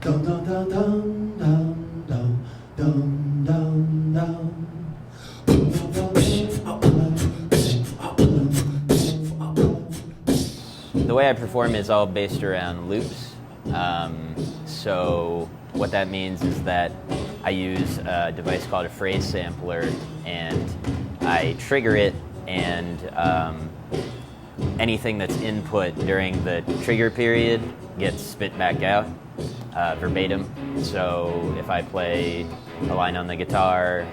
Dum dum dum dum dum dum dum dum dum. The way I perform is all based around loops. So what that means is that I use a device called a phrase sampler, and I trigger it, and anything that's input during the trigger period gets spit back out verbatim. So if I play a line on the guitar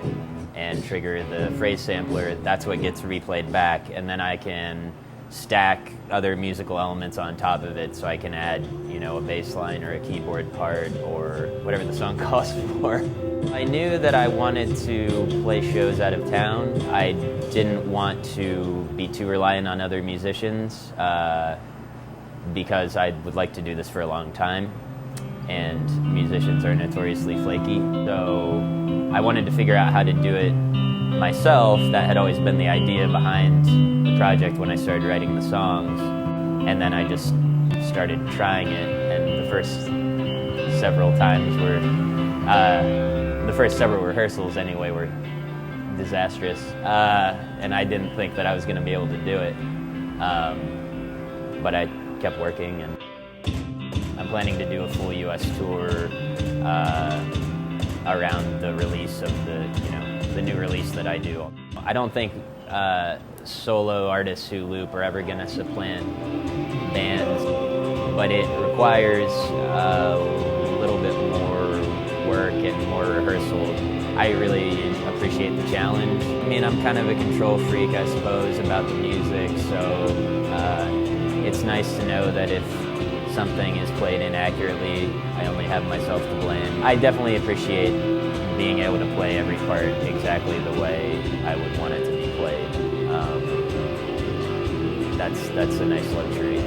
and trigger the phrase sampler, that's what gets replayed back, and then I can stack other musical elements on top of it, so I can add, a bass line or a keyboard part or whatever the song calls for. I knew that I wanted to play shows out of town. I didn't want to be too reliant on other musicians because I would like to do this for a long time, and musicians are notoriously flaky. So I wanted to figure out how to do it myself. That had always been the idea behind the project when I started writing the songs, and then I just started trying it, and the first several rehearsals anyway were disastrous, and I didn't think that I was going to be able to do it, but I kept working, and I'm planning to do a full US tour around the release of the new release that I do. I don't think solo artists who loop are ever going to supplant bands, but it requires a little bit more work and more rehearsal. I really appreciate the challenge. I mean, I'm kind of a control freak, I suppose, about the music, so it's nice to know that if something is played inaccurately, I only have myself to blame. I definitely appreciate being able to play every part exactly the way I would want it to be played. That's a nice luxury.